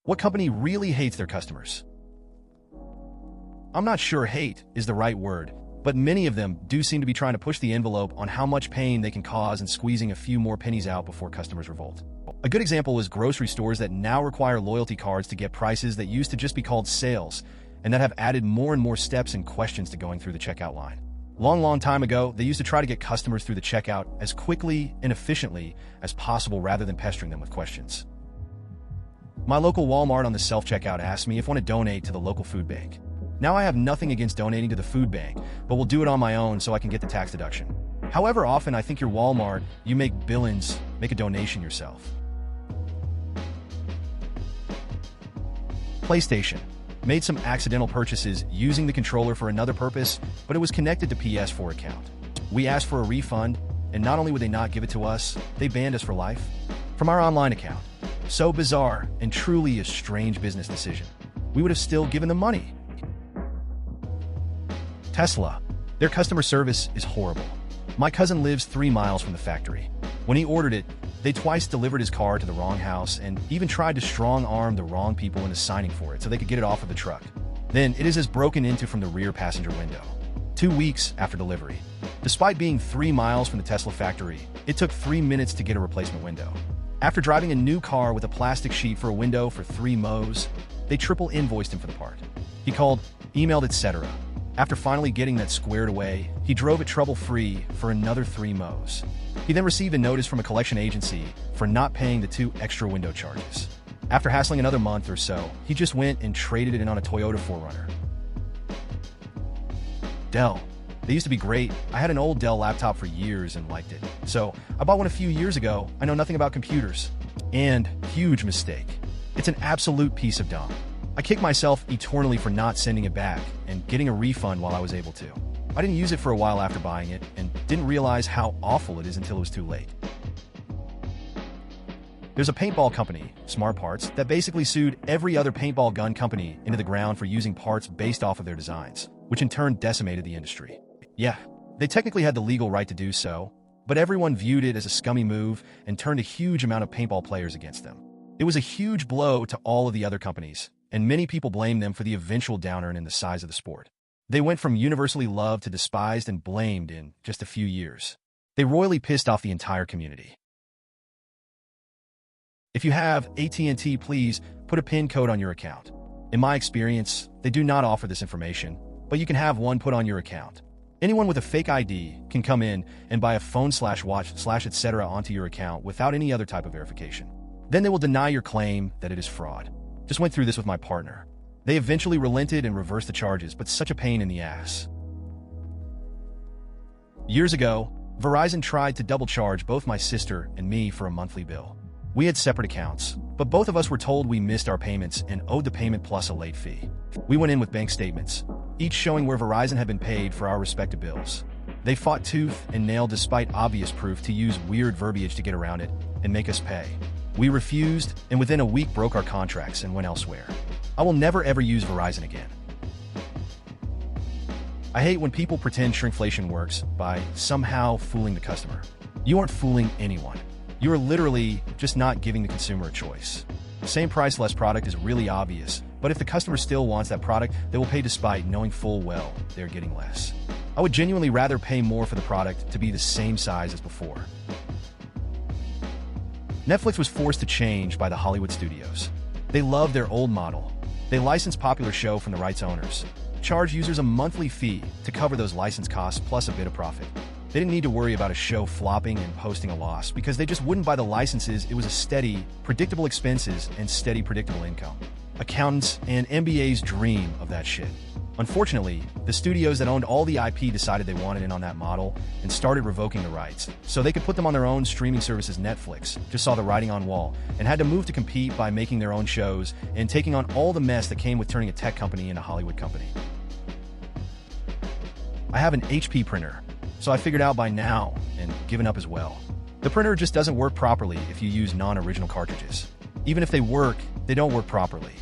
What company really hates their customers? I'm not sure hate is the right word, but many of them do seem to be trying to push the envelope on how much pain they can cause and squeezing a few more pennies out before customers revolt. A good example is grocery stores that now require loyalty cards to get prices that used to just be called sales, and that have added more and more steps and questions to going through the checkout line. Long time ago, they used to try to get customers through the checkout as quickly and efficiently as possible rather than pestering them with questions. My local Walmart on the self-checkout asked me if I want to donate to the local food bank. Now I have nothing against donating to the food bank, but will do it on my own so I can get the tax deduction. However often I think your Walmart, you make billings, make a donation yourself. PlayStation made some accidental purchases using the controller for another purpose, but it was connected to PS4 account. We asked for a refund, and not only would they not give it to us, they banned us for life from our online account. So bizarre and truly a strange business decision. We would have still given them money. Tesla. Their customer service is horrible. My cousin lives 3 miles from the factory. When he ordered it, they twice delivered his car to the wrong house and even tried to strong-arm the wrong people into signing for it so they could get it off of the truck. Then it is broken into from the rear passenger window. 2 weeks after delivery. Despite being 3 miles from the Tesla factory, it took 3 minutes to get a replacement window. After driving a new car with a plastic sheet for a window for 3 mows, they triple invoiced him for the part. He called, emailed, etc. After finally getting that squared away, he drove it trouble-free for another 3 mows. He then received a notice from a collection agency for not paying the 2 extra window charges. After hassling another month or so, he just went and traded it in on a Toyota 4Runner. Dell. They used to be great. I had an old Dell laptop for years and liked it. So I bought one a few years ago. I know nothing about computers. And huge mistake. It's an absolute piece of dung. I kick myself eternally for not sending it back and getting a refund while I was able to. I didn't use it for a while after buying it and didn't realize how awful it is until it was too late. There's a paintball company, Smart Parts, that basically sued every other paintball gun company into the ground for using parts based off of their designs, which in turn decimated the industry. Yeah, they technically had the legal right to do so, but everyone viewed it as a scummy move and turned a huge amount of paintball players against them. It was a huge blow to all of the other companies, and many people blame them for the eventual downturn in the size of the sport. They went from universally loved to despised and blamed in just a few years. They royally pissed off the entire community. If you have AT&T, please put a PIN code on your account. In my experience, they do not offer this information, but you can have one put on your account. Anyone with a fake ID can come in and buy a phone/watch/ etc. onto your account without any other type of verification. Then they will deny your claim that it is fraud. Just went through this with my partner. They eventually relented and reversed the charges, but such a pain in the ass. Years ago, Verizon tried to double charge both my sister and me for a monthly bill. We had separate accounts, but both of us were told we missed our payments and owed the payment plus a late fee. We went in with bank statements, each showing where Verizon had been paid for our respective bills. They fought tooth and nail despite obvious proof to use weird verbiage to get around it and make us pay. We refused, and within a week broke our contracts and went elsewhere. I will never ever use Verizon again. I hate when people pretend shrinkflation works by somehow fooling the customer. You aren't fooling anyone. You are literally just not giving the consumer a choice. Same price, less product is really obvious, but if the customer still wants that product, they will pay despite knowing full well they're getting less. I would genuinely rather pay more for the product to be the same size as before. Netflix was forced to change by the Hollywood studios. They love their old model. They license popular show from the rights owners, charge users a monthly fee to cover those license costs plus a bit of profit. They didn't need to worry about a show flopping and posting a loss because they just wouldn't buy the licenses. It was a steady, predictable expenses and steady, predictable income. Accountants and MBAs dream of that shit. Unfortunately, the studios that owned all the IP decided they wanted in on that model and started revoking the rights, so they could put them on their own streaming services. Netflix just saw the writing on wall and had to move to compete by making their own shows and taking on all the mess that came with turning a tech company into a Hollywood company. I have an HP printer, so I figured out by now and given up as well. The printer just doesn't work properly if you use non-original cartridges. Even if they work, they don't work properly.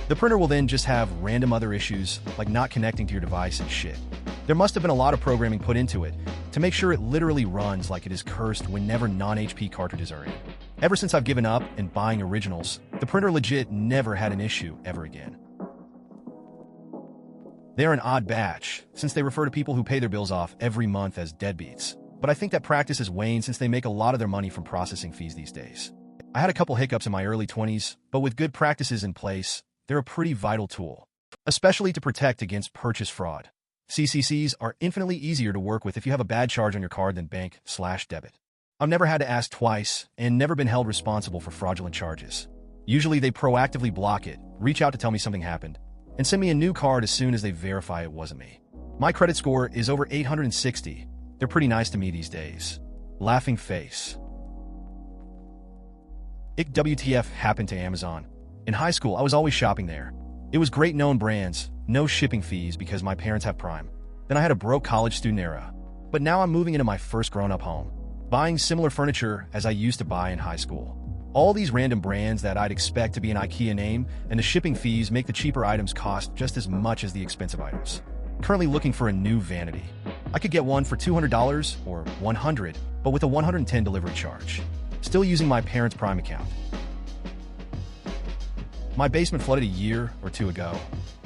The printer will then just have random other issues, like not connecting to your device and shit. There must have been a lot of programming put into it to make sure it literally runs like it is cursed whenever non-HP cartridges are in. Ever since I've given up and buying originals, the printer legit never had an issue ever again. They're an odd batch, since they refer to people who pay their bills off every month as deadbeats. But I think that practice has waned since they make a lot of their money from processing fees these days. I had a couple hiccups in my early 20s, but with good practices in place, they're a pretty vital tool, especially to protect against purchase fraud. CCCs are infinitely easier to work with if you have a bad charge on your card than bank/debit. I've never had to ask twice and never been held responsible for fraudulent charges. Usually they proactively block it, reach out to tell me something happened, and send me a new card as soon as they verify it wasn't me. My credit score is over 860. They're pretty nice to me these days. Laughing face. WTF happened to Amazon. In high school, I was always shopping there. It was great known brands, no shipping fees because my parents have Prime. Then I had a broke college student era. But now I'm moving into my first grown-up home, buying similar furniture as I used to buy in high school. All these random brands that I'd expect to be an IKEA name, and the shipping fees make the cheaper items cost just as much as the expensive items. Currently looking for a new vanity. I could get one for $200 or $100, but with a $110 delivery charge. Still using my parents' Prime account. My basement flooded a year or two ago.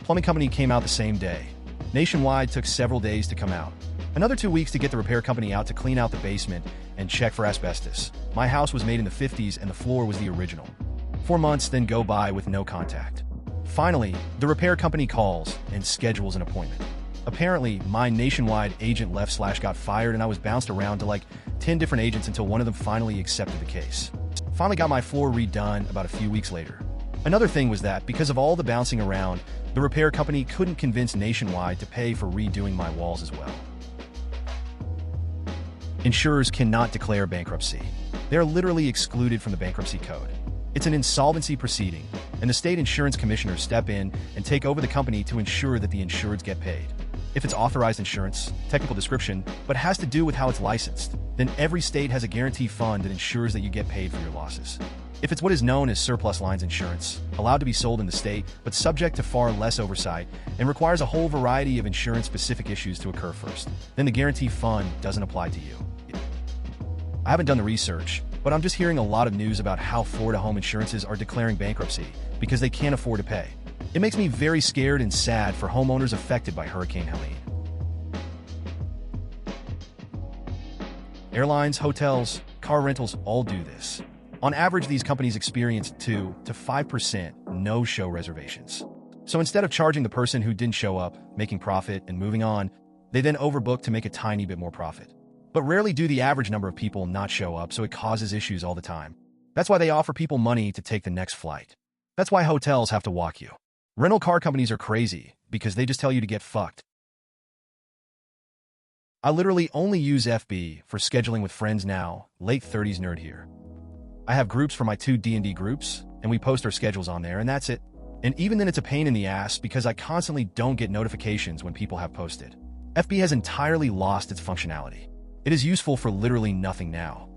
Plumbing company came out the same day. Nationwide took several days to come out. Another 2 weeks to get the repair company out to clean out the basement and check for asbestos. My house was made in the 50s and the floor was the original. 4 months then go by with no contact. Finally, the repair company calls and schedules an appointment. Apparently, my nationwide agent got fired and I was bounced around to like 10 different agents until one of them finally accepted the case. Finally got my floor redone about a few weeks later. Another thing was that because of all the bouncing around, the repair company couldn't convince Nationwide to pay for redoing my walls as well. Insurers cannot declare bankruptcy. They are literally excluded from the bankruptcy code. It's an insolvency proceeding, and the state insurance commissioners step in and take over the company to ensure that the insureds get paid. If it's authorized insurance, technical description, but has to do with how it's licensed, then every state has a guarantee fund that ensures that you get paid for your losses. If it's what is known as surplus lines insurance, allowed to be sold in the state, but subject to far less oversight, and requires a whole variety of insurance-specific issues to occur first, then the guarantee fund doesn't apply to you. I haven't done the research, but I'm just hearing a lot of news about how Florida home insurances are declaring bankruptcy because they can't afford to pay. It makes me very scared and sad for homeowners affected by Hurricane Helene. Airlines, hotels, car rentals all do this. On average, these companies experience 2 to 5% no-show reservations. So instead of charging the person who didn't show up, making profit, and moving on, they then overbook to make a tiny bit more profit. But rarely do the average number of people not show up, so it causes issues all the time. That's why they offer people money to take the next flight. That's why hotels have to walk you. Rental car companies are crazy because they just tell you to get fucked. I literally only use FB for scheduling with friends now, late 30s nerd here. I have groups for my 2 D&D groups, and we post our schedules on there, and that's it. And even then it's a pain in the ass because I constantly don't get notifications when people have posted. FB has entirely lost its functionality. It is useful for literally nothing now.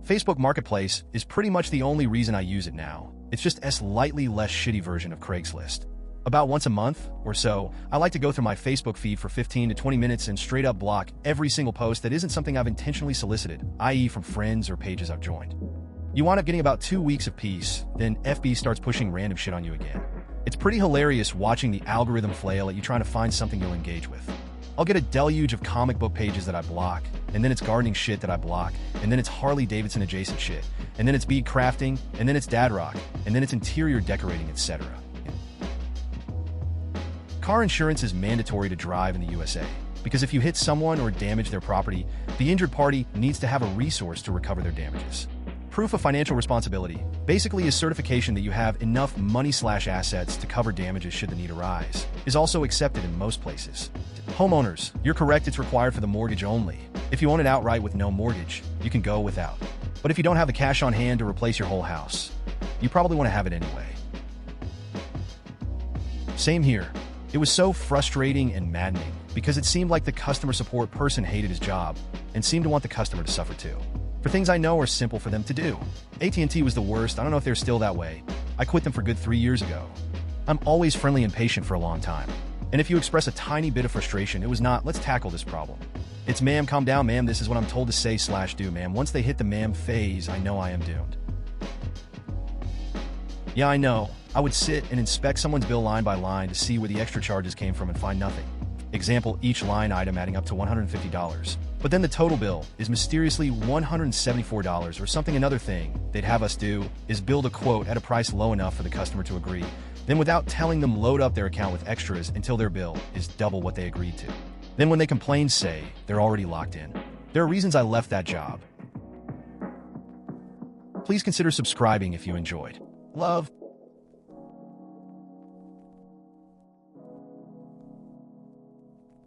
Facebook Marketplace is pretty much the only reason I use it now. It's just a slightly less shitty version of Craigslist. About once a month or so, I like to go through my Facebook feed for 15 to 20 minutes and straight up block every single post that isn't something I've intentionally solicited, i.e. from friends or pages I've joined. You wind up getting about 2 weeks of peace, then FB starts pushing random shit on you again. It's pretty hilarious watching the algorithm flail at you trying to find something you'll engage with. I'll get a deluge of comic book pages that I block, and then it's gardening shit that I block, and then it's Harley Davidson adjacent shit, and then it's bead crafting, and then it's dad rock, and then it's interior decorating, etc. Car insurance is mandatory to drive in the USA, because if you hit someone or damage their property, the injured party needs to have a resource to recover their damages. Proof of financial responsibility basically is certification that you have enough money/assets to cover damages should the need arise, is also accepted in most places. Homeowners, you're correct, it's required for the mortgage only. If you own it outright with no mortgage, you can go without. But if you don't have the cash on hand to replace your whole house, you probably want to have it anyway. Same here. It was so frustrating and maddening because it seemed like the customer support person hated his job and seemed to want the customer to suffer too. For things I know are simple for them to do. AT&T was the worst. I don't know if they're still that way. I quit them for good 3 years ago. I'm always friendly and patient for a long time. And if you express a tiny bit of frustration, it was not, let's tackle this problem. It's, ma'am, calm down, ma'am, this is what I'm told to say/do, ma'am. Once they hit the ma'am phase, I know I am doomed. Yeah, I know. I would sit and inspect someone's bill line by line to see where the extra charges came from and find nothing. Example, each line item adding up to $150. But then the total bill is mysteriously $174 or something. Another thing they'd have us do is build a quote at a price low enough for the customer to agree. Then without telling them, load up their account with extras until their bill is double what they agreed to. Then when they complain, say they're already locked in. There are reasons I left that job. Please consider subscribing if you enjoyed. Love.